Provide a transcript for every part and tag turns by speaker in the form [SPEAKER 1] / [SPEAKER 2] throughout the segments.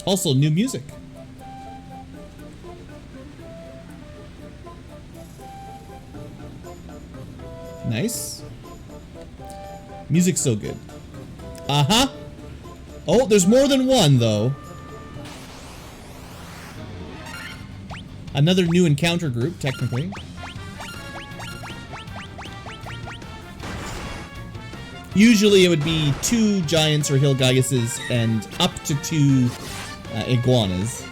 [SPEAKER 1] Also, new music. Nice. Music's so good. Uh-huh. Oh, there's more than one, though. Another new encounter group, technically. Usually it would be 2 giants or Hilgaiuses and up to 2 iguanas.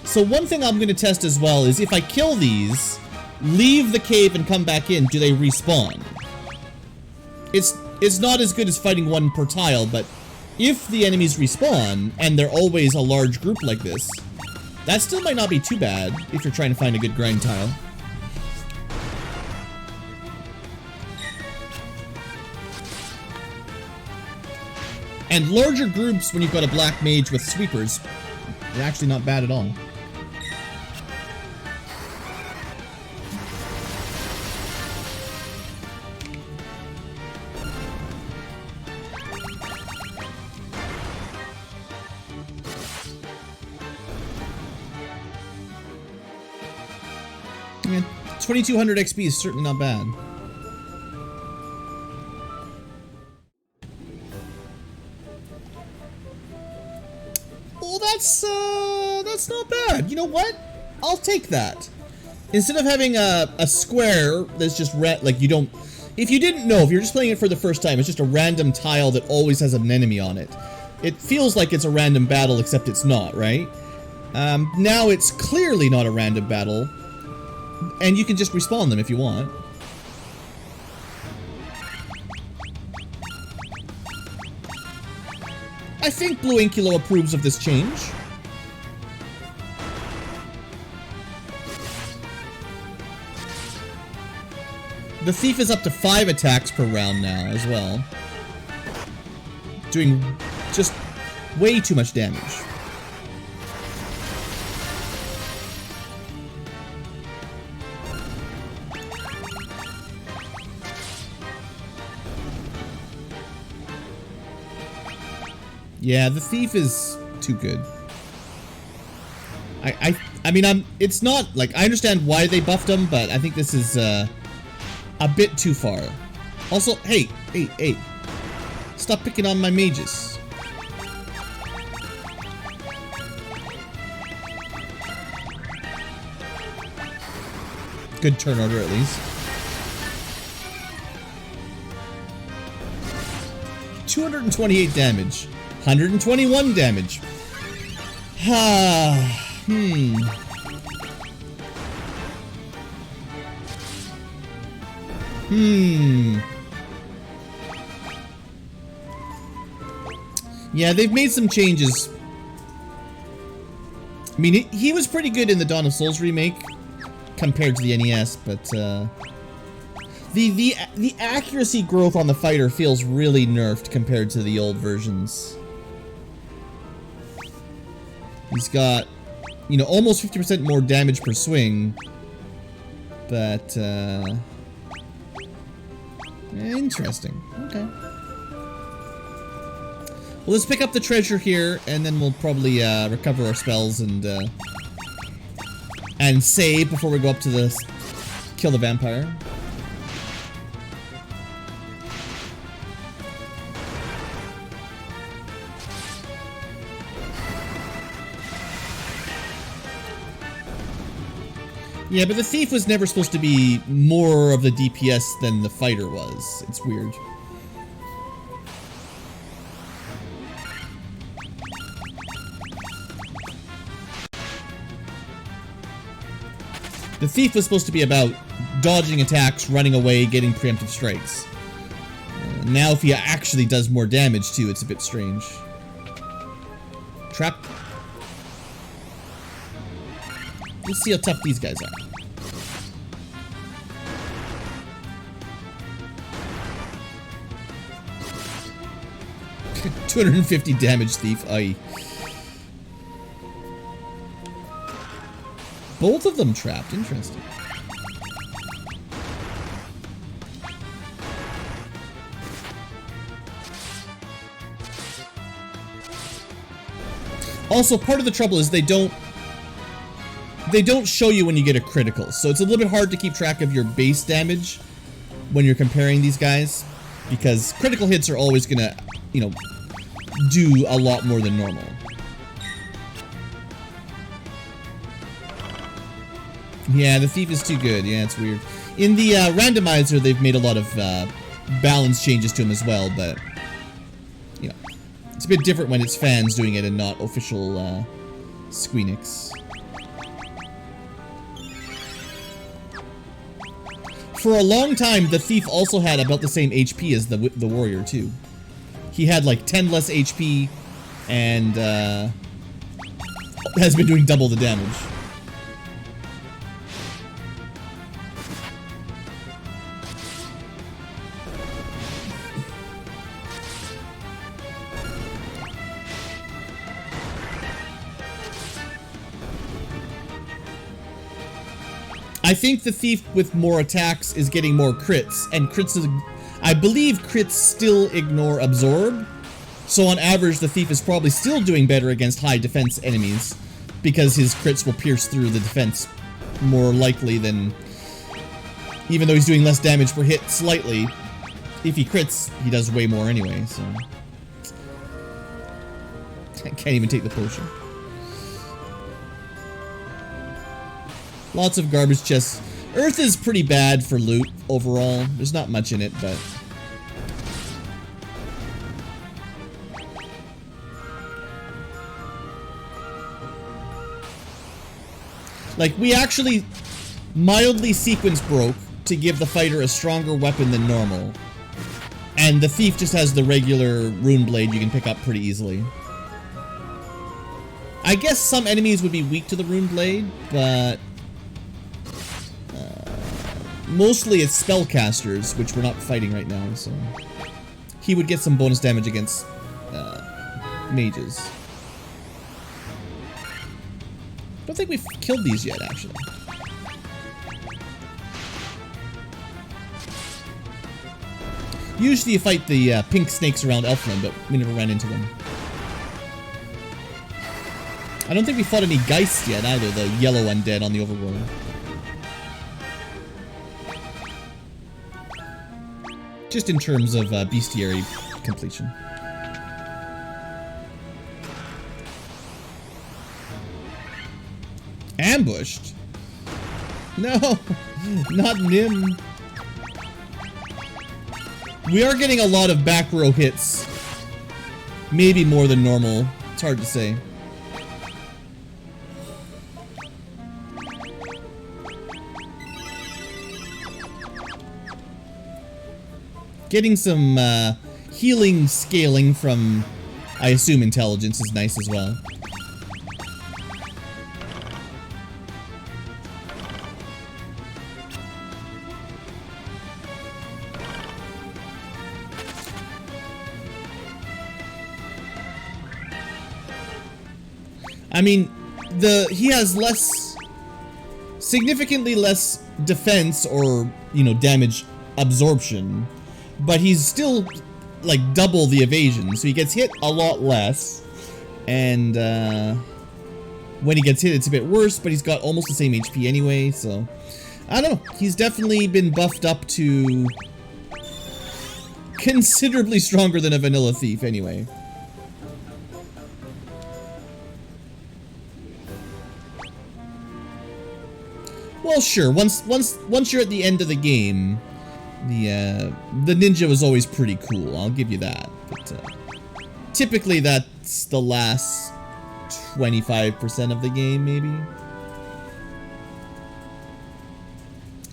[SPEAKER 1] So one thing I'm going to test as well is if I kill these, leave the cave and come back in, do they respawn? It's not as good as fighting one per tile, but if the enemies respawn, and they're always a large group like this, that still might not be too bad if you're trying to find a good grind tile. And larger groups when you've got a black mage with sweepers, they're actually not bad at all. Yeah, 2200 XP is certainly not bad. Well, that's not bad. You know what? I'll take that. Instead of having a square that's just like you don't. If you didn't know, if you're just playing it for the first time, it's just a random tile that always has an enemy on it. It feels like it's a random battle, except it's not, right? Now it's clearly not a random battle. And you can just respawn them if you want. I think Blueankylo approves of this change. The thief is up to 5 attacks per round now as well. Doing just way too much damage. Yeah, the thief is too good. I mean, it's not, like, I understand why they buffed him, but I think this is, a bit too far. Also, hey, stop picking on my mages. Good turn order, at least. 228 damage. 121 damage. Yeah, they've made some changes. I mean, he was pretty good in the Dawn of Souls remake compared to the NES, but the accuracy growth on the fighter feels really nerfed compared to the old versions. He's got, you know, almost 50% more damage per swing, but interesting. Okay. Well, let's pick up the treasure here, and then we'll probably recover our spells and save before we go up to the kill the vampire. Yeah, but the thief was never supposed to be more of the DPS than the fighter was. It's weird. The thief was supposed to be about dodging attacks, running away, getting preemptive strikes. Now if he actually does more damage too, it's a bit strange. Trap. Let's see how tough these guys are. 250 damage, thief. Aye. both of them trapped. Interesting. Also, part of the trouble is they don't show you when you get a critical, so it's a little bit hard to keep track of your base damage when you're comparing these guys, because critical hits are always gonna, you know, do a lot more than normal. Yeah, the thief is too good. Yeah, it's weird. In the randomizer, they've made a lot of balance changes to him as well, but you know, it's a bit different when it's fans doing it and not official Squeenix. For a long time, the thief also had about the same HP as the warrior too. He had like 10 less HP and has been doing double the damage. I think the thief with more attacks is getting more crits, and crits is, I believe crits still ignore absorb, so on average the thief is probably still doing better against high defense enemies, because his crits will pierce through the defense more likely than, even though he's doing less damage per hit slightly, if he crits, he does way more anyway, so. I can't even take the potion. Lots of garbage chests. Earth is pretty bad for loot overall. There's not much in it, but... like, we actually mildly sequence broke to give the fighter a stronger weapon than normal. And the thief just has the regular rune blade you can pick up pretty easily. I guess some enemies would be weak to the rune blade, but... mostly it's spellcasters, which we're not fighting right now, so... he would get some bonus damage against mages. Don't think we've killed these yet, actually. Usually you fight the pink snakes around Elfland, but we never ran into them. I don't think we fought any Geists yet either, the yellow undead on the overworld. Just in terms of bestiary completion. Ambushed? No, not Nim. We are getting a lot of back row hits. Maybe more than normal. It's hard to say. Getting some healing scaling from, I assume, intelligence is nice as well. I mean, he has significantly less defense or, you know, damage absorption. But he's still, like, double the evasion, so he gets hit a lot less. And, when he gets hit, it's a bit worse, but he's got almost the same HP anyway, so... I don't know. He's definitely been buffed up to... considerably stronger than a vanilla thief, anyway. Well, sure. Once you're at the end of the game... the ninja was always pretty cool, I'll give you that, but typically that's the last 25% of the game, maybe.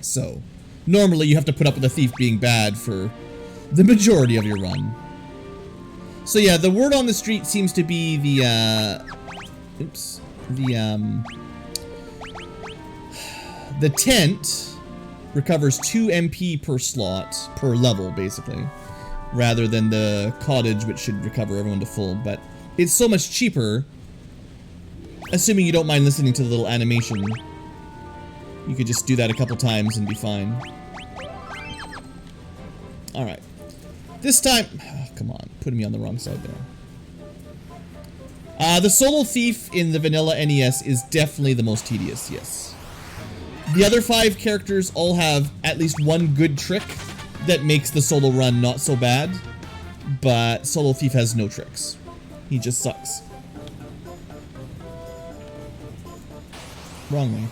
[SPEAKER 1] So, normally you have to put up with the thief being bad for the majority of your run. So yeah, the word on the street seems to be the tent recovers 2 MP per slot, per level, basically. Rather than the cottage, which should recover everyone to full. But it's so much cheaper, assuming you don't mind listening to the little animation, You could just do that a couple times and be fine. Alright. This time... Oh, come on, putting me on the wrong side there. The solo thief in the vanilla NES is definitely the most tedious, yes. The other 5 characters all have at least one good trick that makes the solo run not so bad, but Solo Thief has no tricks. He just sucks. Wrong way.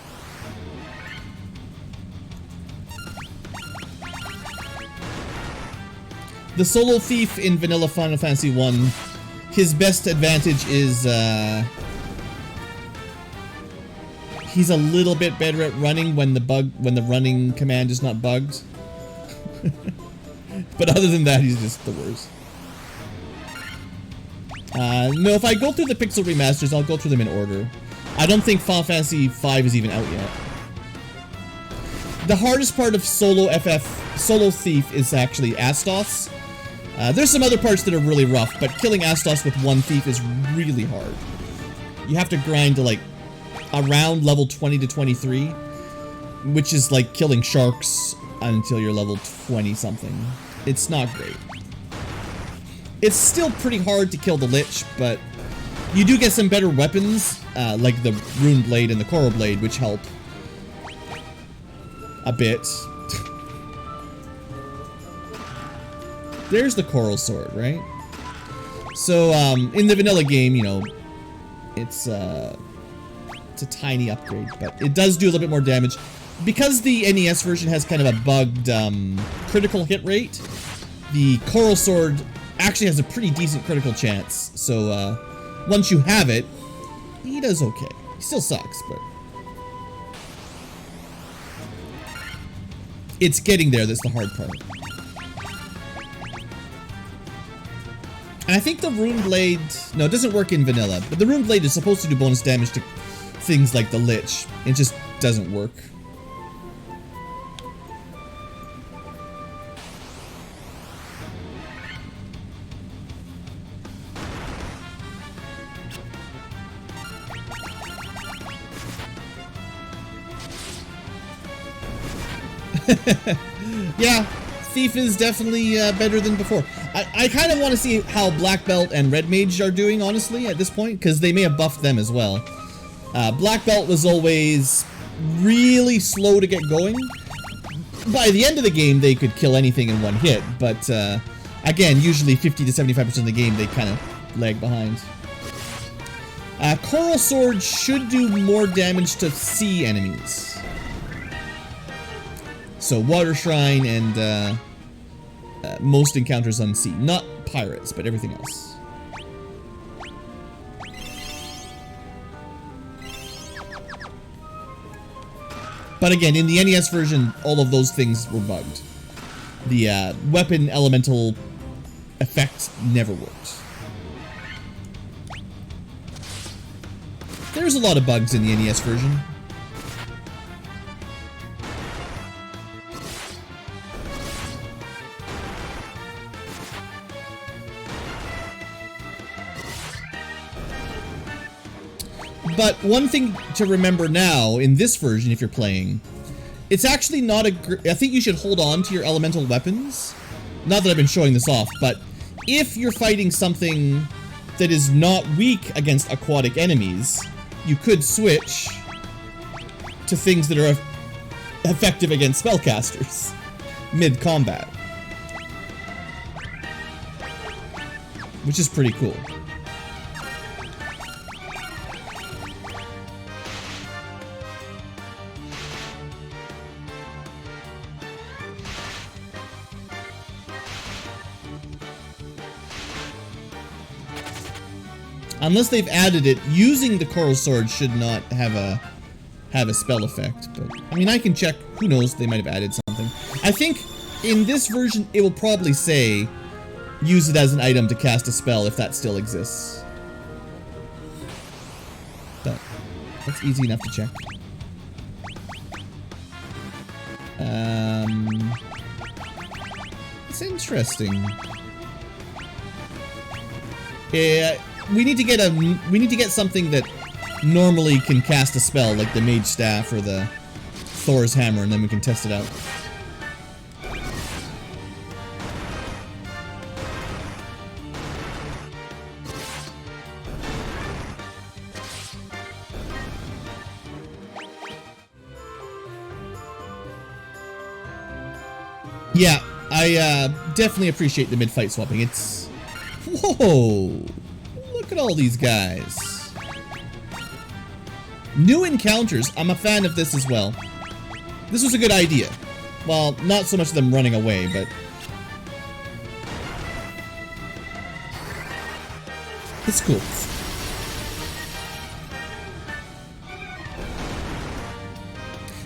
[SPEAKER 1] The Solo Thief in vanilla Final Fantasy 1, his best advantage is he's a little bit better at running when the running command is not bugged. But other than that, he's just the worst. No, if I go through the Pixel Remasters, I'll go through them in order. I don't think Final Fantasy V is even out yet. The hardest part of Solo Thief is actually Astos. There's some other parts that are really rough, but killing Astos with one thief is really hard. You have to grind to like around level 20 to 23, which is like killing sharks until you're level 20 something. It's not great. It's still pretty hard to kill the Lich, but you do get some better weapons, like the Rune Blade and the Coral Blade, which help a bit. There's the Coral Sword, right? So, in the vanilla game, you know, it's a tiny upgrade, but it does do a little bit more damage. Because the NES version has kind of a bugged critical hit rate, the Coral Sword actually has a pretty decent critical chance. So once you have it, he does okay. He still sucks, but it's getting there that's the hard part. And I think the Rune Blade... No, it doesn't work in vanilla, but the Rune Blade is supposed to do bonus damage to things like the Lich. It just doesn't work. Yeah, Thief is definitely better than before. I kind of want to see how Black Belt and Red Mage are doing, honestly, at this point, because they may have buffed them as well. Black Belt was always really slow to get going. By the end of the game, they could kill anything in one hit, but again, usually 50 to 75% of the game, they kind of lag behind. Coral Sword should do more damage to sea enemies. So Water Shrine and most encounters on sea. Not pirates, but everything else. But again, in the NES version, all of those things were bugged. The weapon elemental effect never worked. There's a lot of bugs in the NES version. But one thing to remember now, in this version, if you're playing, it's actually not a... I think you should hold on to your elemental weapons. Not that I've been showing this off, but if you're fighting something that is not weak against aquatic enemies, you could switch to things that are effective against spellcasters mid-combat. Which is pretty cool. Unless they've added it, using the Coral Sword should not have a spell effect. But I mean, I can check. Who knows? They might have added something. I think in this version, it will probably say use it as an item to cast a spell if that still exists. But that's easy enough to check. It's interesting. Yeah. We need to get something that normally can cast a spell, like the Mage Staff or the Thor's hammer, and then we can test it out. Yeah, I definitely appreciate the mid-fight swapping. It's... Whoa! Look at all these guys. New encounters. I'm a fan of this as well. This was a good idea. Well, not so much them running away, but... It's cool.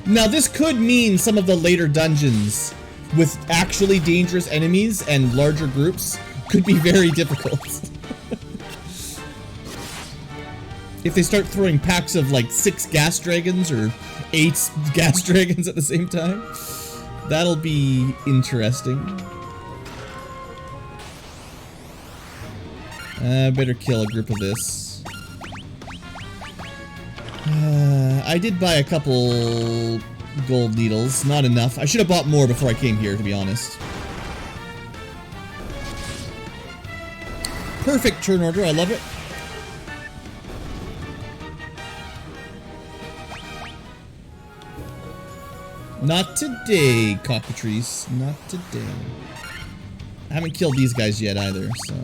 [SPEAKER 1] Now, this could mean some of the later dungeons with actually dangerous enemies and larger groups could be very difficult. If they start throwing packs of like 6 gas dragons or 8 gas dragons at the same time, that'll be interesting. Better kill a group of this. I did buy a couple gold needles, not enough. I should have bought more before I came here, to be honest. Perfect turn order, I love it. Not today, cockatrice. Not today. I haven't killed these guys yet either, so...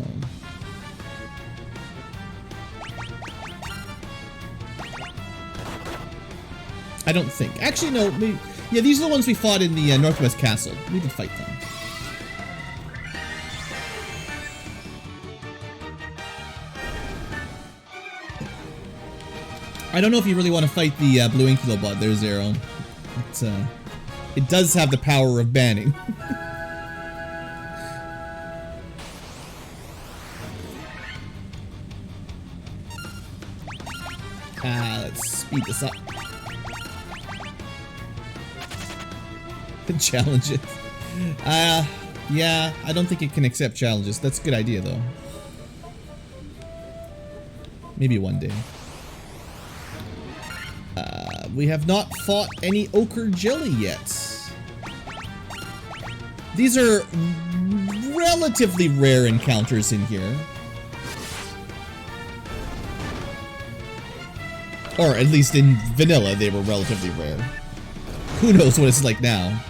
[SPEAKER 1] I don't think. Actually, no. Yeah, these are the ones we fought in the Northwest Castle. We did fight them. I don't know if you really want to fight the Blueankylo bot. There's Zero. It does have the power of banning. Let's speed this up. Challenges. Yeah, I don't think it can accept challenges. That's a good idea, though. Maybe one day. We have not fought any ochre jelly yet. These are relatively rare encounters in here. Or at least in vanilla, they were relatively rare. Who knows what it's like now?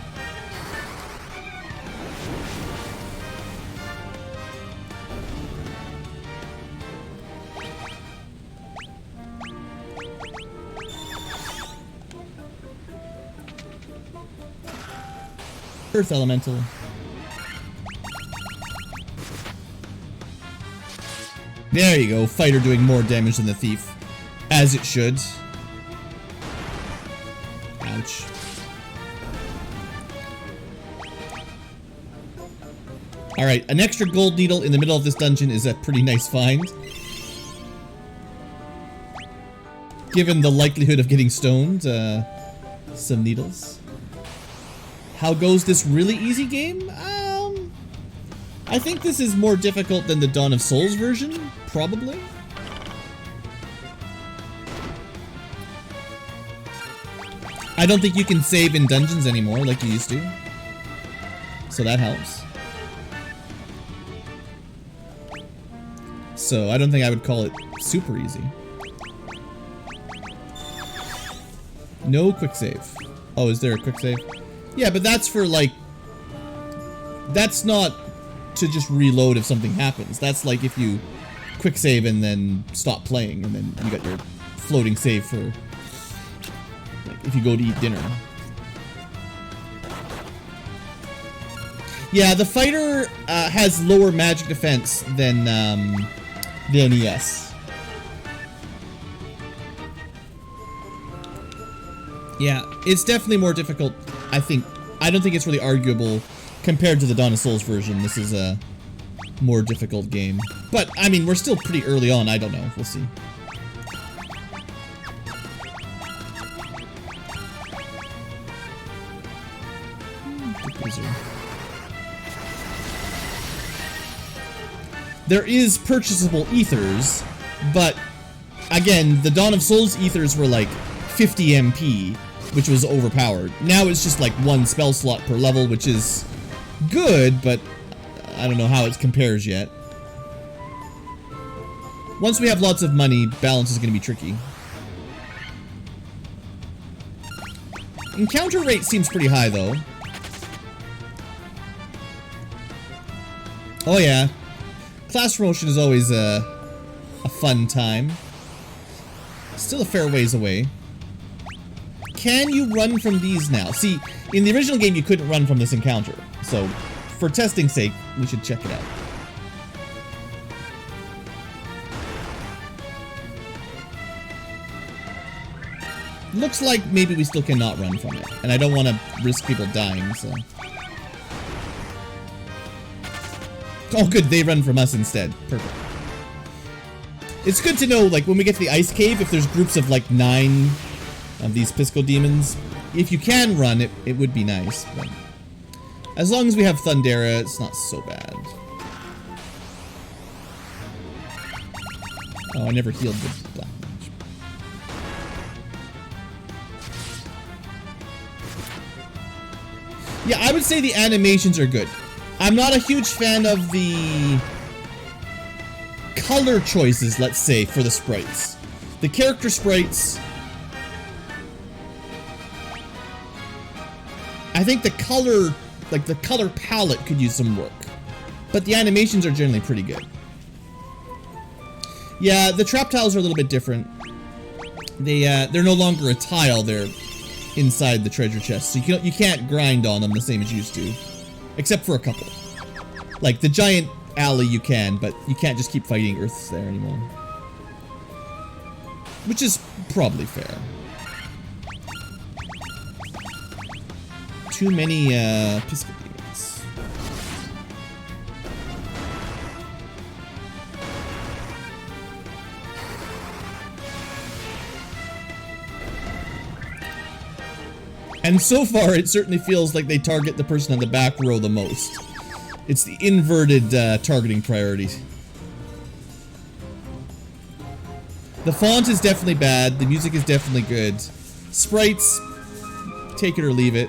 [SPEAKER 1] Earth Elemental. There you go, fighter doing more damage than the thief. As it should. Ouch. Alright, an extra gold needle in the middle of this dungeon is a pretty nice find. Given the likelihood of getting stoned, some needles. How goes this really easy game? I think this is more difficult than the Dawn of Souls version, probably. I don't think you can save in dungeons anymore like you used to. So that helps. So I don't think I would call it super easy. No quick save. Oh, is there a quick save? Yeah, but that's for, like... That's not to just reload if something happens. That's like if you quick save and then stop playing, and then you got your floating save for... Like, if you go to eat dinner. Yeah, the fighter has lower magic defense than the NES. Yeah, it's definitely more difficult, I think. I don't think it's really arguable compared to the Dawn of Souls version. This is a more difficult game. But, I mean, we're still pretty early on. I don't know. We'll see. There is purchasable ethers, but again, the Dawn of Souls ethers were like 50 MP, which was overpowered. Now it's just like 1 spell slot per level, which is good, but I don't know how it compares yet. Once we have lots of money, balance is going to be tricky. Encounter rate seems pretty high, though. Oh yeah, class promotion is always a fun time. Still a fair ways away. Can you run from these now? See, in the original game you couldn't run from this encounter. So, for testing's sake, we should check it out. Looks like maybe we still cannot run from it. And I don't want to risk people dying, so... Oh good, they run from us instead. Perfect. It's good to know, like, when we get to the ice cave, if there's groups of, like, 9 of these Pisco demons, if you can run, it would be nice. But as long as we have Thundera, it's not so bad. Oh, I never healed the black mage. Yeah, I would say the animations are good. I'm not a huge fan of the color choices, let's say, for the sprites. The character sprites... I think the color, like the color palette could use some work. But the animations are generally pretty good. Yeah, the trap tiles are a little bit different. They're no longer a tile, they're inside the treasure chest. So you can't grind on them the same as you used to. Except for a couple. Like the giant alley you can, but you can't just keep fighting Earths there anymore. Which is probably fair. Too many Pisco demons. And so far, it certainly feels like they target the person on the back row the most. It's the inverted targeting priority. The font is definitely bad. The music is definitely good. Sprites, take it or leave it.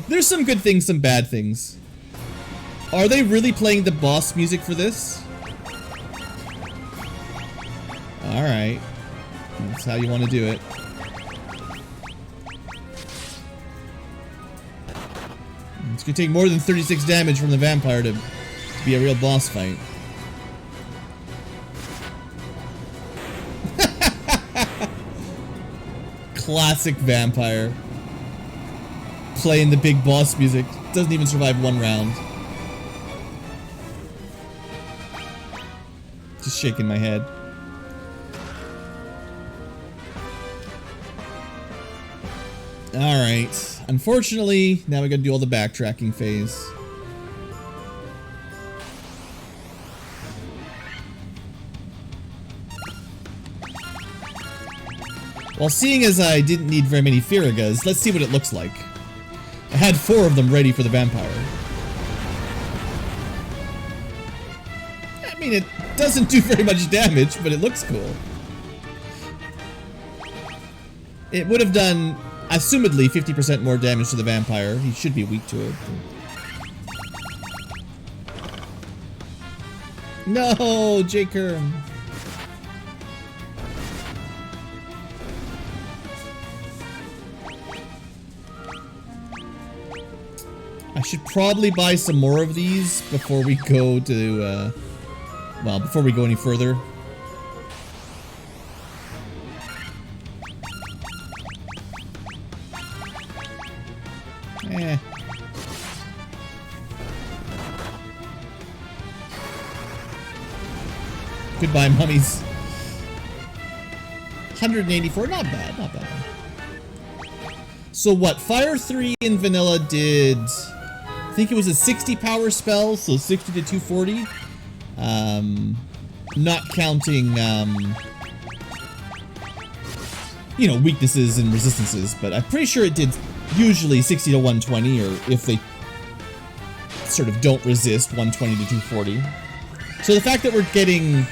[SPEAKER 1] There's some good things, some bad things. Are they really playing the boss music for this? Alright. That's how you want to do it. It's gonna take more than 36 damage from the vampire to be a real boss fight. Classic vampire. Playing the big boss music. Doesn't even survive 1 round. Just shaking my head. Alright. Unfortunately, now we gotta do all the backtracking phase. Well, seeing as I didn't need very many Firigas, let's see what it looks like. I had 4 of them ready for the vampire. I mean, it doesn't do very much damage, but it looks cool. It would have done, assumedly, 50% more damage to the vampire. He should be weak to it. No, J-Kerm. I should probably buy some more of these before we go to, well, before we go any further. Eh. Goodbye, mummies. 184, not bad, not bad. So what, Fire 3 in vanilla did... I think it was a 60 power spell, so 60 to 240. Not counting, you know, weaknesses and resistances, but I'm pretty sure it did usually 60 to 120, or if they sort of don't resist, 120 to 240. So the fact that we're getting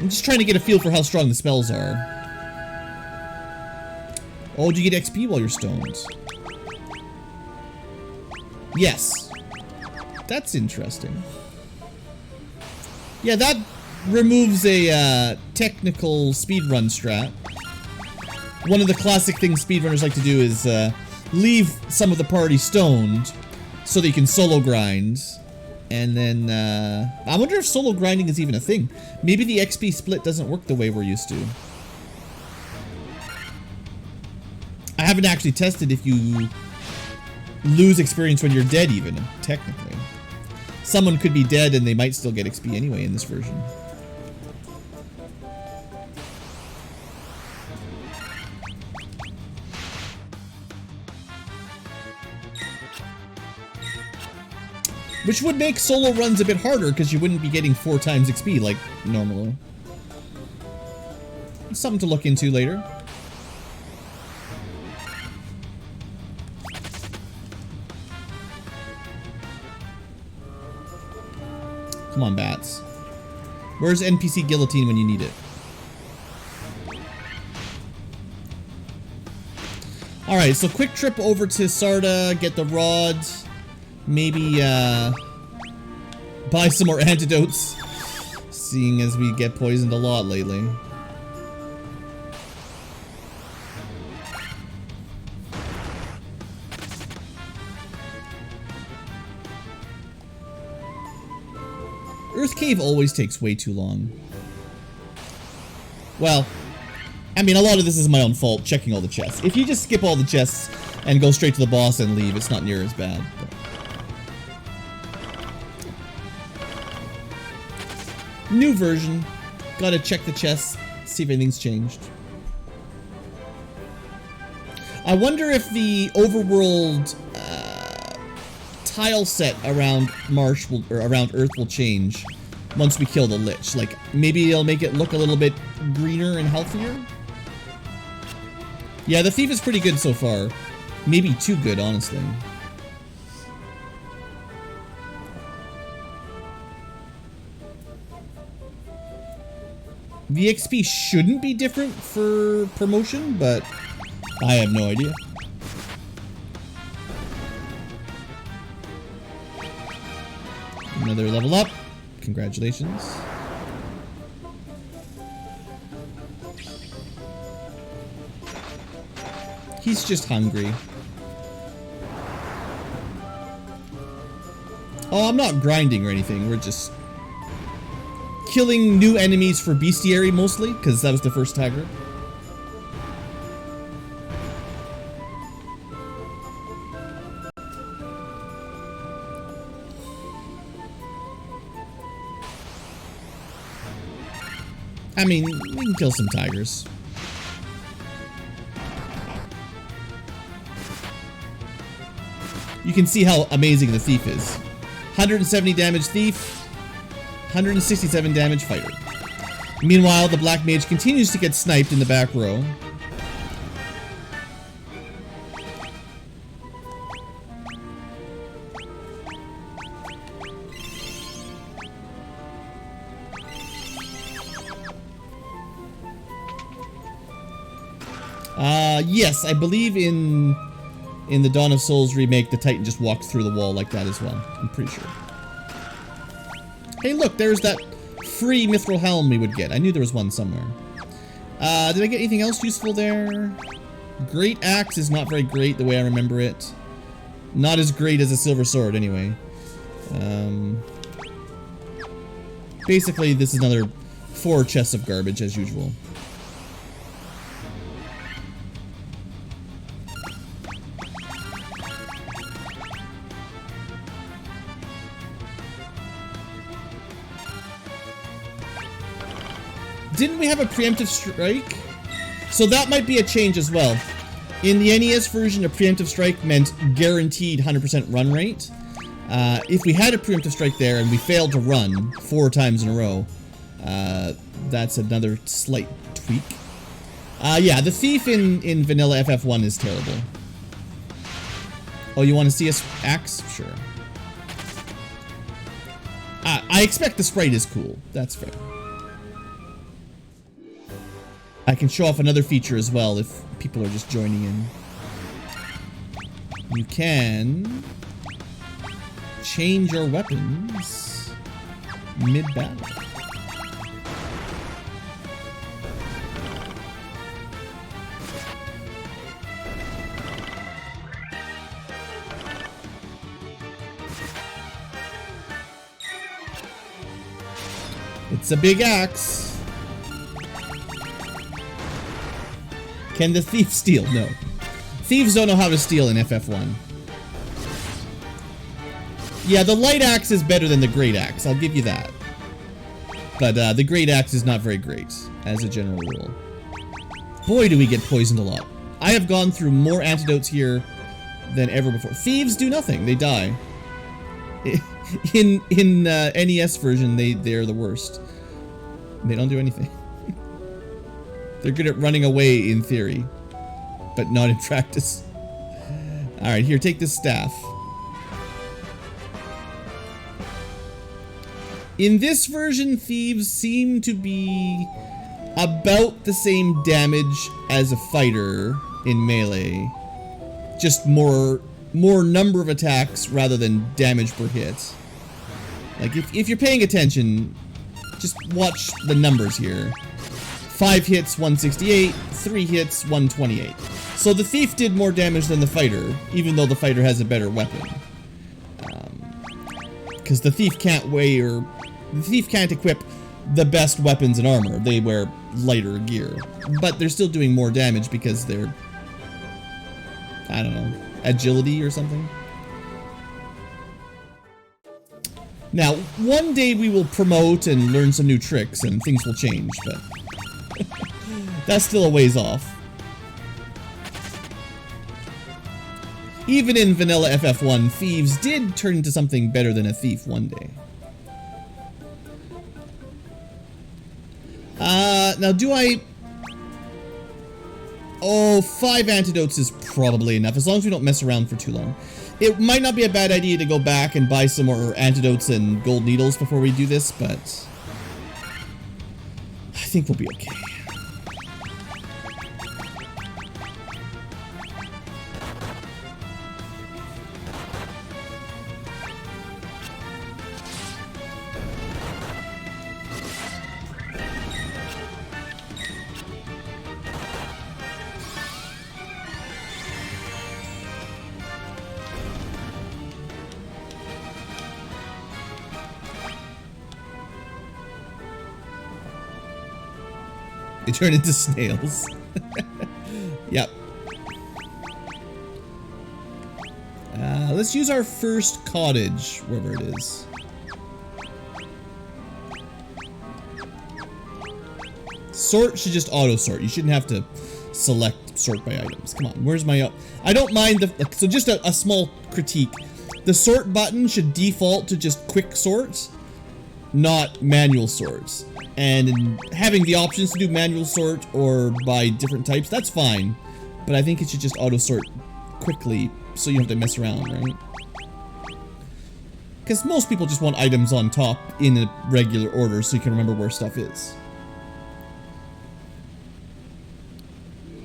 [SPEAKER 1] I'm just trying to get a feel for how strong the spells are. Oh, do you get XP while you're stoned? Yes. That's interesting. Yeah, that removes a technical speedrun strat. One of the classic things speedrunners like to do is leave some of the party stoned so that you can solo grind. And then, I wonder if solo grinding is even a thing. Maybe the XP split doesn't work the way we're used to. I haven't actually tested if you lose experience when you're dead even, technically. Someone could be dead and they might still get XP anyway in this version. Which would make solo runs a bit harder because you wouldn't be getting 4 times XP like normally. Something to look into later. Come on, bats. Where's NPC Guillotine when you need it? Alright, so quick trip over to Sarda, get the rod. Maybe, buy some more antidotes. Seeing as we get poisoned a lot lately. Earth Cave always takes way too long. Well, I mean, a lot of this is my own fault, checking all the chests. If you just skip all the chests and go straight to the boss and leave, it's not near as bad. But... new version. Gotta check the chests, see if anything's changed. I wonder if the overworld tile set around Marsh will, or around Earth will change once we kill the Lich. Like, maybe it'll make it look a little bit greener and healthier? Yeah, the Thief is pretty good so far. Maybe too good, honestly. The XP shouldn't be different for promotion, but I have no idea. Another level up. Congratulations. He's just hungry. Oh, I'm not grinding or anything. We're just killing new enemies for bestiary mostly, because that was the first tagger. I mean, we can kill some tigers. You can see how amazing the Thief is. 170 damage Thief, 167 damage Fighter. Meanwhile, the Black Mage continues to get sniped in the back row. Yes, I believe in the Dawn of Souls remake, the Titan just walks through the wall like that as well. I'm pretty sure. Hey, look, there's that free Mithril Helm we would get. I knew there was one somewhere. Did I get anything else useful there? Great Axe is not very great the way I remember it. Not as great as a Silver Sword, anyway. Basically, this is another 4 chests of garbage, as usual. Didn't we have a preemptive strike? So that might be a change as well. In the NES version, a preemptive strike meant guaranteed 100% run rate. If we had a preemptive strike there and we failed to run 4 times in a row, that's another slight tweak. Yeah, the Thief in vanilla FF1 is terrible. Oh, you want to see us axe? Sure. I expect the sprite is cool. That's fair. I can show off another feature as well if people are just joining in. You can change your weapons mid-battle. It's a big axe. Can the thief steal? No. Thieves don't know how to steal in FF1. Yeah, the light axe is better than the great axe. I'll give you that. But the great axe is not very great, as a general rule. Boy, do we get poisoned a lot. I have gone through more antidotes here than ever before. Thieves do nothing. They die. In NES version, they're the worst. They don't do anything. They're good at running away in theory, but not in practice. Alright, here, take this staff. In this version, thieves seem to be about the same damage as a fighter in melee. Just more number of attacks rather than damage per hit. Like, if you're paying attention, just watch the numbers here. 5 hits, 168. 3 hits, 128. So the thief did more damage than the fighter, even though the fighter has a better weapon. Because the thief can't equip the best weapons and armor. They wear lighter gear. But they're still doing more damage because they're, I don't know, agility or something. Now, one day we will promote and learn some new tricks and things will change, but that's still a ways off. Even in vanilla FF1, thieves did turn into something better than a thief one day. Now do I... Oh, 5 antidotes is probably enough, as long as we don't mess around for too long. It might not be a bad idea to go back and buy some more antidotes and gold needles before we do this, but I think we'll be okay. They turn into snails. Yep. Let's use our first cottage, wherever it is. Sort should just auto-sort. You shouldn't have to select sort by items. Come on, where's my... I don't mind the... So just a small critique. The sort button should default to just quick sort, not manual sorts. And having the options to do manual sort or by different types, that's fine. But I think it should just auto-sort quickly so you don't have to mess around, right? Because most people just want items on top in a regular order so you can remember where stuff is.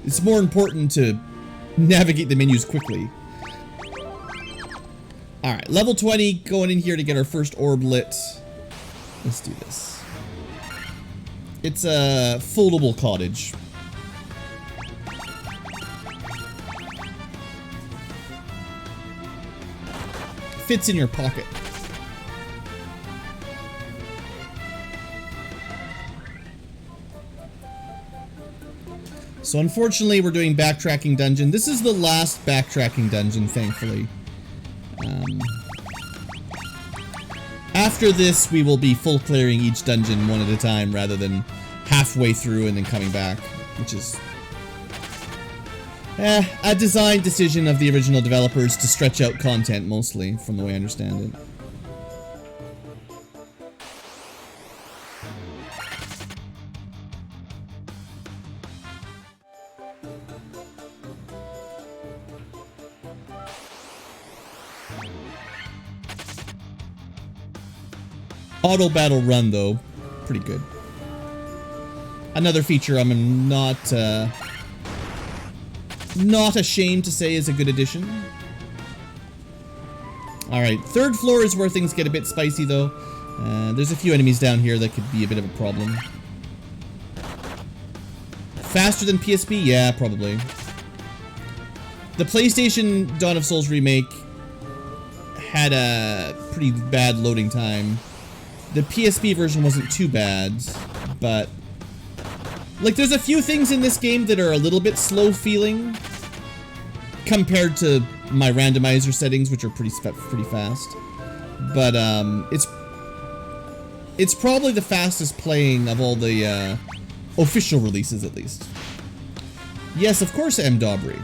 [SPEAKER 1] It's more important to navigate the menus quickly. Alright, level 20, going in here to get our first orb lit. Let's do this. It's a foldable cottage. Fits in your pocket. So unfortunately, we're doing backtracking dungeon. This is the last backtracking dungeon, thankfully. After this, we will be full clearing each dungeon one at a time rather than halfway through and then coming back, which is a design decision of the original developers to stretch out content mostly, from the way I understand it. Auto battle run though, pretty good. Another feature I'm not ashamed to say is a good addition. Alright, third floor is where things get a bit spicy though. There's a few enemies down here that could be a bit of a problem. Faster than PSP? Yeah, probably. The PlayStation Dawn of Souls remake had a pretty bad loading time. The PSP version wasn't too bad, but like there's a few things in this game that are a little bit slow feeling compared to my randomizer settings, which are pretty fast. But it's probably the fastest playing of all the official releases, at least. Yes, of course, M. Daubry.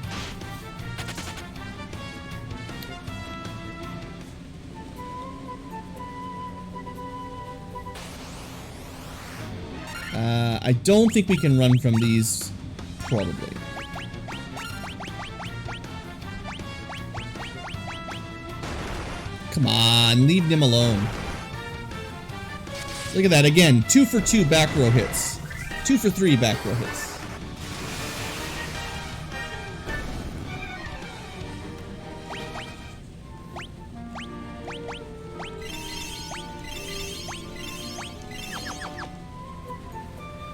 [SPEAKER 1] I don't think we can run from these, probably. Come on, leave him alone. Look at that, again, 2 for 2 back row hits. 2 for 3 back row hits.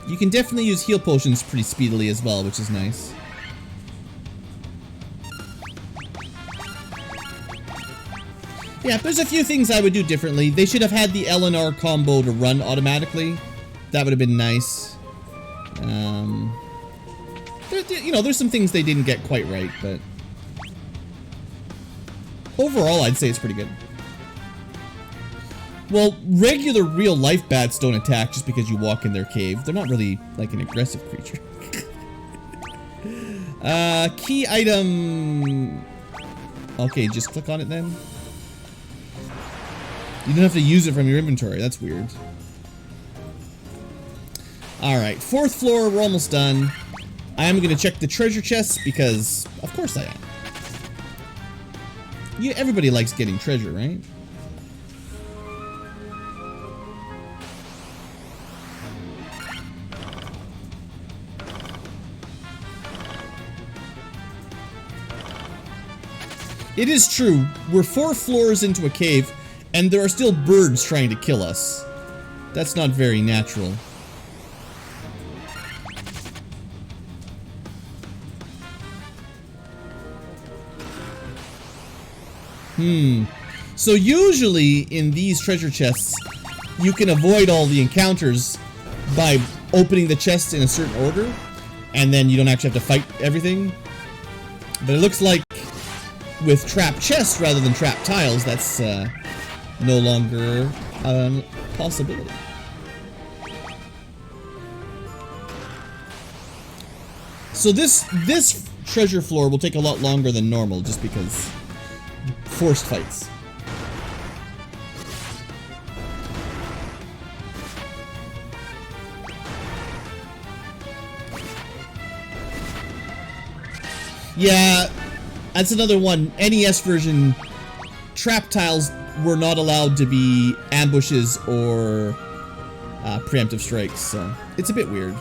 [SPEAKER 1] You can definitely use heal potions pretty speedily as well, which is nice. Yeah, there's a few things I would do differently. They should have had the L and R combo to run automatically. That would have been nice. You know, there's some things they didn't get quite right, but overall, I'd say it's pretty good. Well, regular real-life bats don't attack just because you walk in their cave. They're not really, like, an aggressive creature. Key item... Okay, just click on it then. You don't have to use it from your inventory. That's weird. Alright, 4th floor, we're almost done. I am going to check the treasure chests because, of course I am. Everybody likes getting treasure, right? It is true, we're 4 floors into a cave, and there are still birds trying to kill us. That's not very natural. So usually, in these treasure chests, you can avoid all the encounters by opening the chests in a certain order, and then you don't actually have to fight everything. But it looks like with trap chests rather than trap tiles, that's no longer a possibility. So this treasure floor will take a lot longer than normal just because forced fights. Yeah, that's another one. NES version, trap tiles were not allowed to be ambushes or preemptive strikes, so it's a bit weird.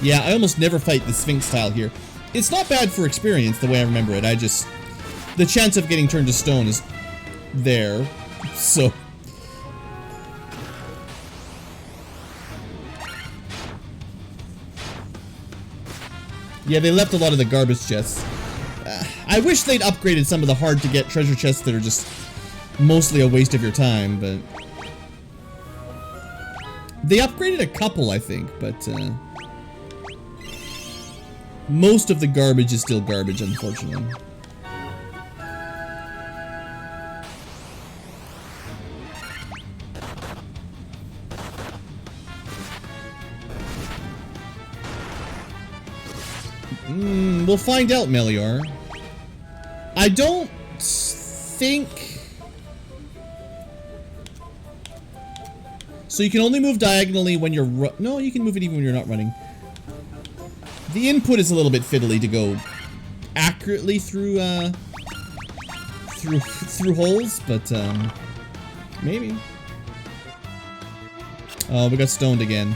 [SPEAKER 1] Yeah, I almost never fight the Sphinx tile here. It's not bad for experience the way I remember it. The chance of getting turned to stone is there, so. Yeah, they left a lot of the garbage chests. I wish they'd upgraded some of the hard-to-get treasure chests that are just mostly a waste of your time, but they upgraded a couple, I think, but most of the garbage is still garbage, unfortunately. We'll find out, Melior. I don't think... So you can only move diagonally when you're no, you can move it even when you're not running. The input is a little bit fiddly to go accurately through through holes, but maybe. Oh, we got stoned again.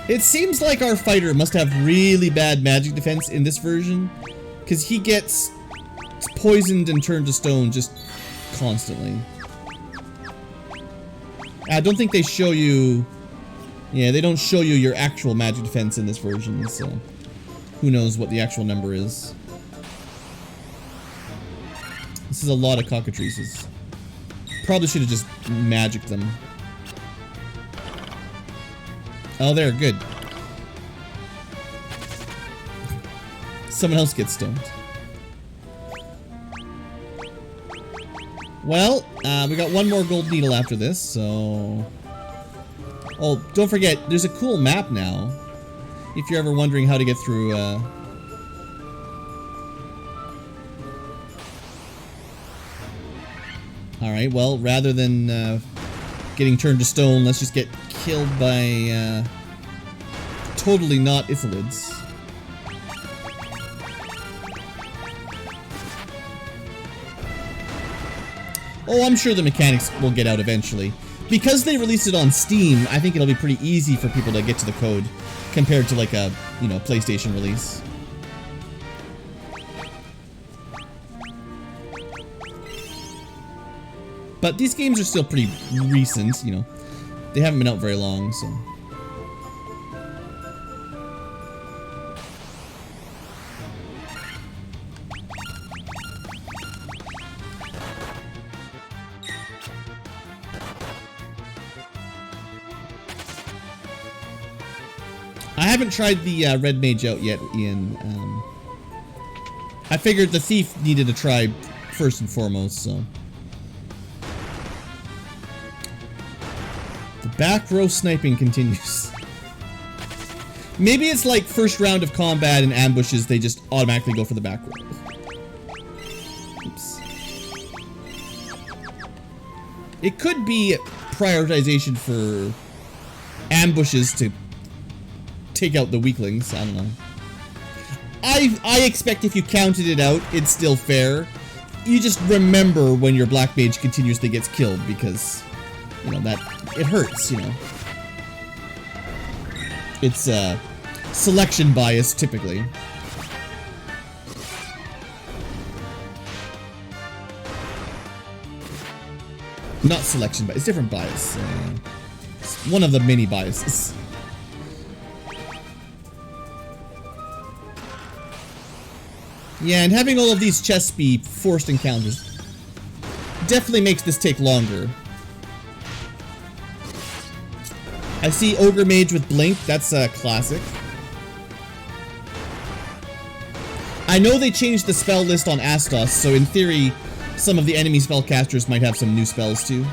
[SPEAKER 1] It seems like our fighter must have really bad magic defense in this version, because he gets poisoned and turned to stone just constantly. I don't think they show you... Yeah, they don't show you your actual magic defense in this version, so... Who knows what the actual number is. This is a lot of cockatrices. Probably should have just magicked them. Oh, there, good. Someone else gets stoned. Well, we got one more gold needle after this, so... Oh, don't forget, there's a cool map now. If you're ever wondering how to get through, Alright, well, rather than, getting turned to stone, let's just get killed by, totally not Ithalids. Oh, I'm sure the mechanics will get out eventually. Because they released it on Steam, I think it'll be pretty easy for people to get to the code compared to like a, you know, PlayStation release. But these games are still pretty recent, you know. They haven't been out very long, so... I haven't tried the Red Mage out yet, Ian. I figured the Thief needed to try first and foremost, so... The back row sniping continues. Maybe it's like first round of combat and ambushes, they just automatically go for the back row. Oops. It could be prioritization for ambushes to take out the weaklings. I don't know. I expect if you counted it out, it's still fair. You just remember when your black mage continuously gets killed because, you know, that it hurts, you know. It's selection bias typically. Not selection bias, it's different bias. It's one of the many biases. Yeah, and having all of these chests be forced encounters definitely makes this take longer. I see Ogre Mage with Blink, that's a classic. I know they changed the spell list on Astos, so in theory, some of the enemy spellcasters might have some new spells too.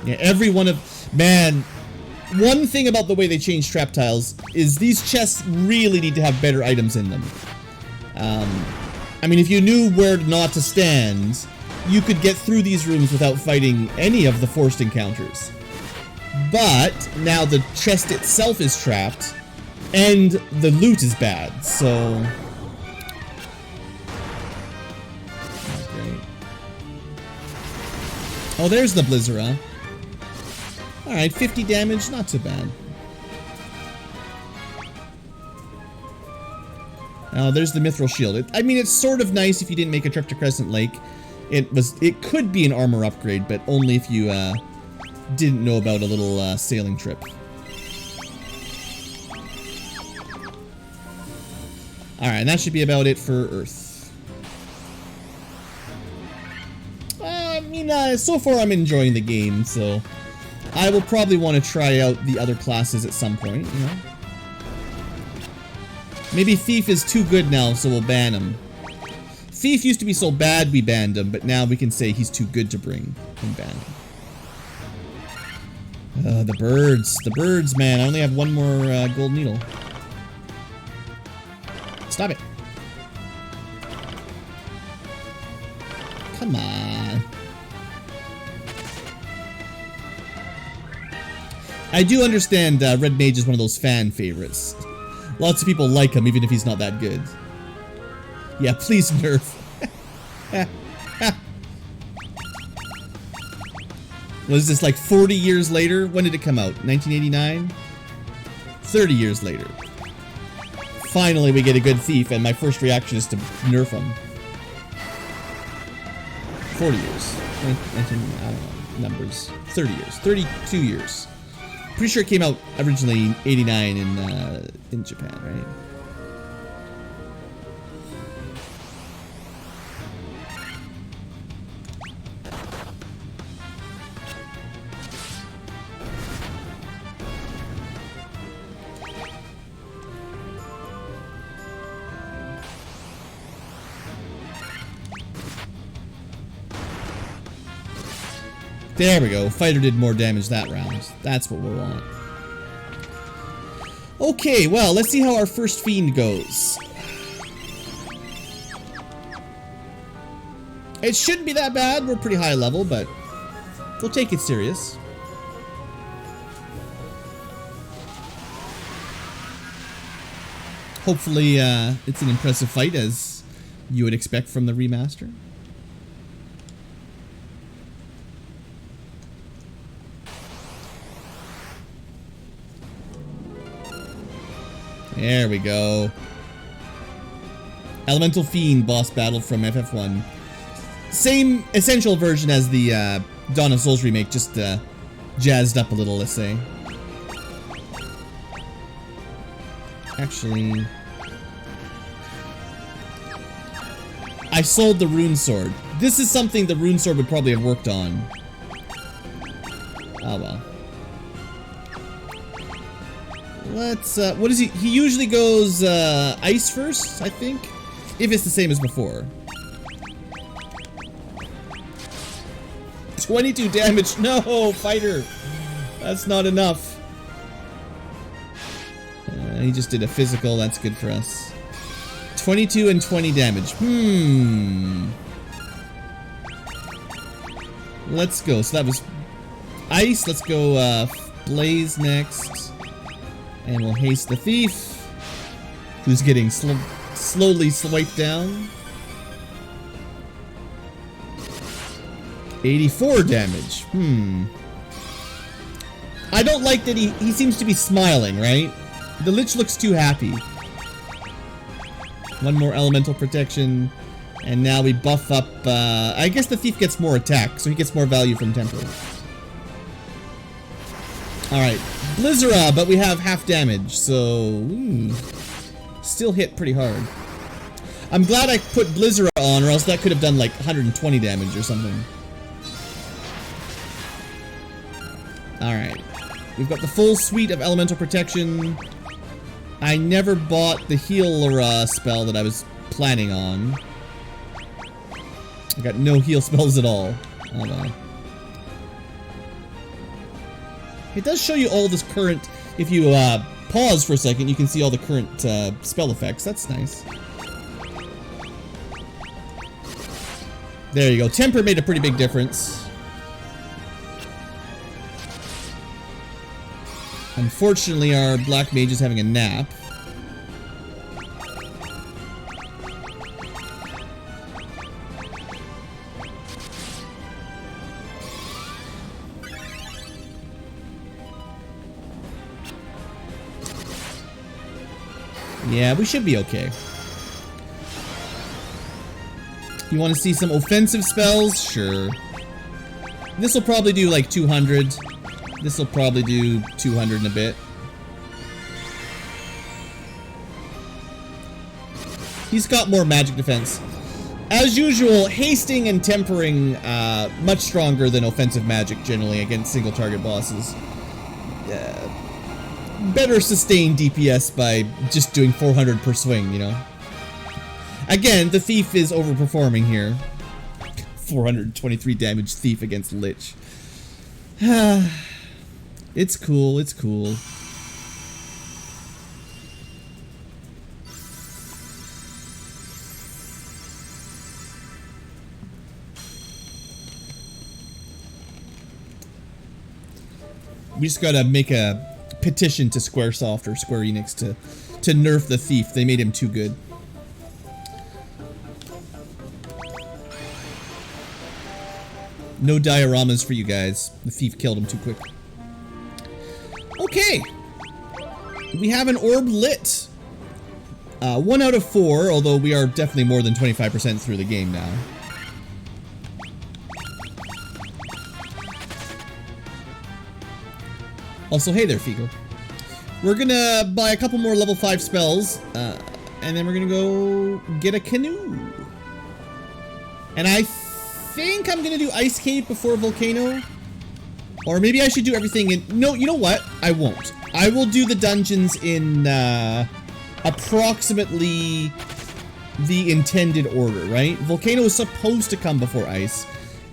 [SPEAKER 1] Yeah, every one of... Man... One thing about the way they changed trap tiles is these chests really need to have better items in them. I mean, if you knew where not to stand, you could get through these rooms without fighting any of the forced encounters. But now the chest itself is trapped, and the loot is bad, so... Not great. Oh, there's the Blizzara. Alright, 50 damage, not too bad. Oh, there's the Mithril Shield. I mean, it's sort of nice if you didn't make a trip to Crescent Lake. It could be an armor upgrade, but only if you didn't know about a little sailing trip. Alright, and that should be about it for Earth. I mean, so far I'm enjoying the game, so... I will probably want to try out the other classes at some point, you know? Maybe Thief is too good now, so we'll ban him. Thief used to be so bad we banned him, but now we can say he's too good to bring and ban him. The birds. The birds, man. I only have one more gold needle. Stop it. Come on. I do understand Red Mage is one of those fan favorites. Lots of people like him, even if he's not that good. Yeah, please nerf. Was this like 40 years later? When did it come out? 1989? 30 years later. Finally, we get a good thief, and my first reaction is to nerf him. 40 years. I don't know. Numbers. 30 years. 32 years. Pretty sure it came out originally 89 in Japan, right? There we go. Fighter did more damage that round. That's what we want. Okay, well, let's see how our first fiend goes. It shouldn't be that bad. We're pretty high level, but we'll take it serious. Hopefully, it's an impressive fight, as you would expect from the remaster. There we go. Elemental Fiend boss battle from FF1. Same essential version as the Dawn of Souls remake, just jazzed up a little, let's say. Actually, I sold the rune sword. This is something the rune sword would probably have worked on. Oh well. Let's, what is he? He usually goes, ice first, I think? If it's the same as before. 22 damage. No, fighter. That's not enough. He just did a physical. That's good for us. 22 and 20 damage. Let's go. So that was ice. Let's go, blaze next. And we'll haste the thief, who's getting slowly swiped down. 84 damage. I don't like that he seems to be smiling, right? The Lich looks too happy. One more elemental protection. And now we buff up, I guess the thief gets more attack, so he gets more value from temper. Alright, Blizzara, but we have half damage, so still hit pretty hard. I'm glad I put Blizzara on, or else that could have done like 120 damage or something. Alright, we've got the full suite of elemental protection. I never bought the healer spell that I was planning on. I got no heal spells at all. Hold on. It does show you all this current, if you pause for a second, you can see all the current spell effects. That's nice. There you go. Temper made a pretty big difference. Unfortunately, our black mage is having a nap. Yeah, we should be okay. You want to see some offensive spells? Sure. This will probably do like 200. This will probably do 200 and a bit. He's got more magic defense. As usual, hasting and tempering much stronger than offensive magic generally against single target bosses. Better sustained DPS by just doing 400 per swing, you know? Again, the thief is overperforming here. 423 damage thief against Lich. It's cool, it's cool. We just gotta make a petition to Squaresoft or Square Enix to to nerf the thief. They made him too good. No dioramas for you guys. The thief killed him too quick. Okay. We have an orb lit. 1 out of 4, although we are definitely more than 25% through the game now. Also, hey there, Figo. We're gonna buy a couple more level 5 spells, and then we're gonna go get a canoe. And I think I'm gonna do Ice Cave before Volcano. Or maybe I should do everything in... No, you know what? I won't. I will do the dungeons in, approximately the intended order, right? Volcano is supposed to come before Ice,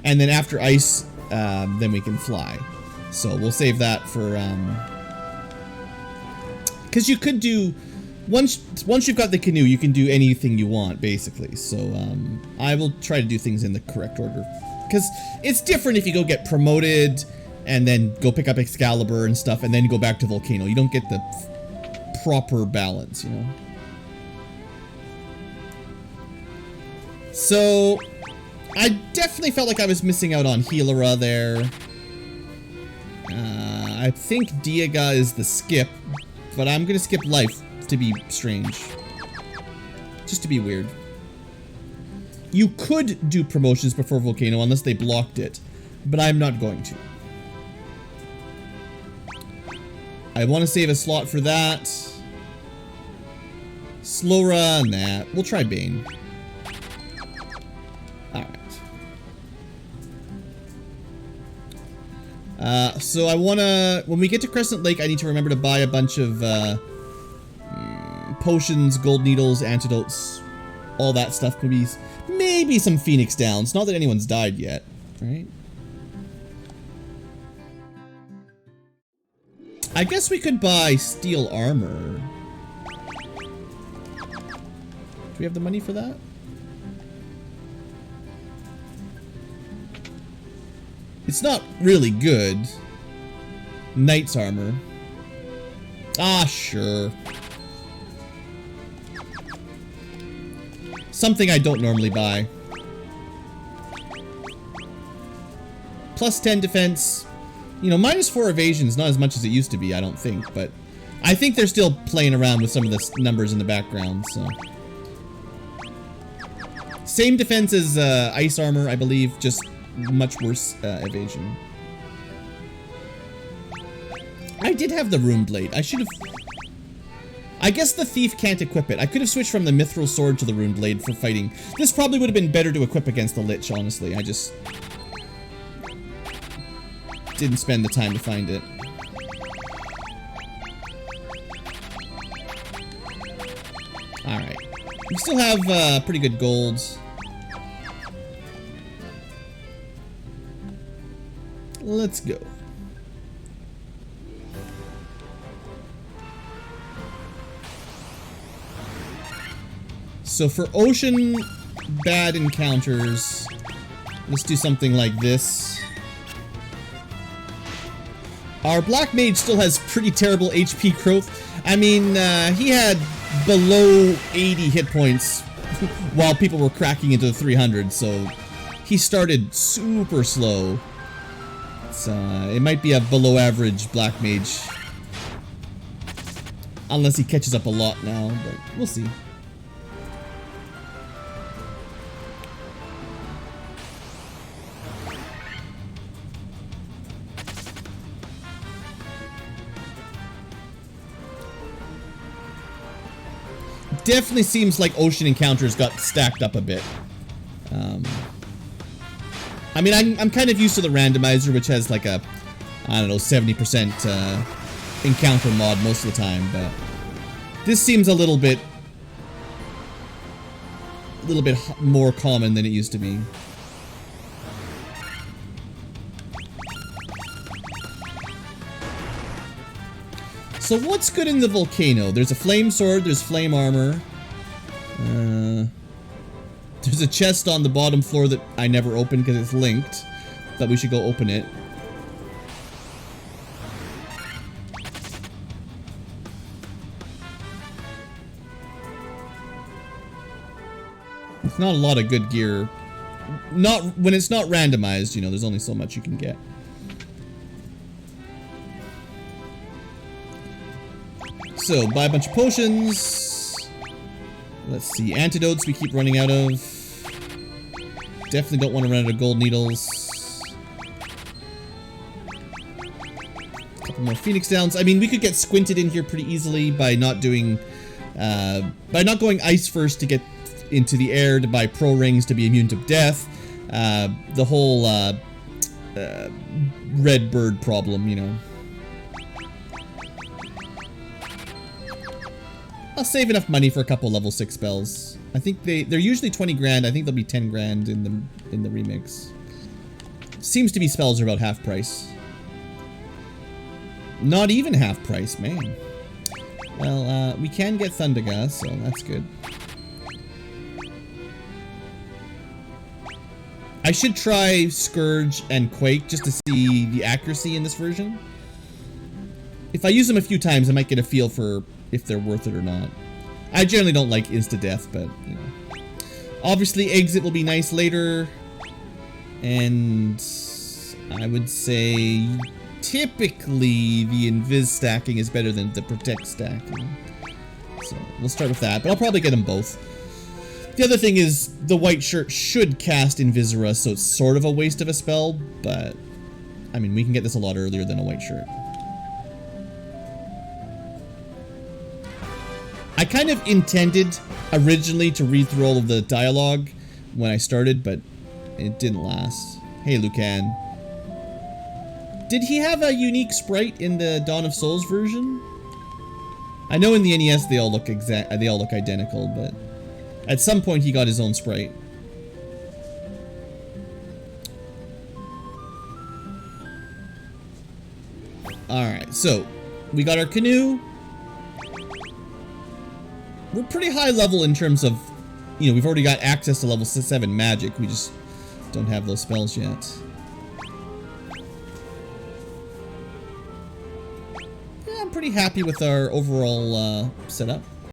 [SPEAKER 1] and then after Ice, then we can fly. So we'll save that for, because you could do... Once you've got the canoe, you can do anything you want, basically. So, I will try to do things in the correct order. Because it's different if you go get promoted, and then go pick up Excalibur and stuff, and then go back to Volcano. You don't get the proper balance, you know? So, I definitely felt like I was missing out on Healara there. I think Diaga is the skip, but I'm gonna skip Life to be strange. Just to be weird. You could do promotions before Volcano unless they blocked it, but I'm not going to. I want to save a slot for that. Slora, nah. We'll try Bane. Alright. So I want to... When we get to Crescent Lake, I need to remember to buy a bunch of potions, gold needles, antidotes, all that stuff. Maybe some Phoenix Downs. Not that anyone's died yet, right? I guess we could buy steel armor. Do we have the money for that? It's not really good. Knight's armor. Ah, sure. Something I don't normally buy. Plus 10 defense. You know, minus 4 evasion is not as much as it used to be, I don't think, but I think they're still playing around with some of the numbers in the background, so. Same defense as ice armor, I believe, just much worse evasion. I did have the Rune Blade. I should have... I guess the Thief can't equip it. I could have switched from the Mithril Sword to the Rune Blade for fighting. This probably would have been better to equip against the Lich, honestly. I just... didn't spend the time to find it. Alright. We still have pretty good golds. Let's go. So for ocean bad encounters, let's do something like this. Our Black Mage still has pretty terrible HP growth. I mean, he had below 80 hit points while people were cracking into the 300, so he started super slow. It's, it might be a below average Black Mage. Unless he catches up a lot now, but we'll see. Definitely seems like ocean encounters got stacked up a bit. I mean, I'm kind of used to the randomizer, which has like a, I don't know, 70% encounter mod most of the time, but this seems a little bit more common than it used to be. So what's good in the volcano? There's a flame sword, there's flame armor. There's a chest on the bottom floor that I never opened because it's linked. But we should go open it. It's not a lot of good gear. Not when it's not randomized, you know, there's only so much you can get. So, buy a bunch of potions. Let's see, antidotes we keep running out of. Definitely don't want to run out of gold needles. A couple more Phoenix Downs. I mean, we could get squinted in here pretty easily by not doing, by not going ice first to get into the air, to buy pro rings to be immune to death. The whole, red bird problem, you know. I'll save enough money for a couple level 6 spells. I think they're usually 20 grand. I think they'll be 10 grand in the remix. Seems to be spells are about half price. Not even half price, man. Well, we can get Thundaga, so that's good. I should try Scourge and Quake just to see the accuracy in this version. If I use them a few times, I might get a feel for if they're worth it or not. I generally don't like insta-death, but, you know. Obviously, Exit will be nice later. And I would say typically the Invis stacking is better than the Protect stacking. So we'll start with that, but I'll probably get them both. The other thing is the white shirt should cast Invisora, so it's sort of a waste of a spell, but I mean, we can get this a lot earlier than a white shirt. I kind of intended originally to read through all of the dialogue when I started, but it didn't last. Hey, Lucan. Did he have a unique sprite in the Dawn of Souls version? I know in the NES they all look identical, but at some point he got his own sprite. Alright, so we got our canoe. We're pretty high level in terms of, you know, we've already got access to level 7 magic. We just don't have those spells yet. Yeah, I'm pretty happy with our overall setup.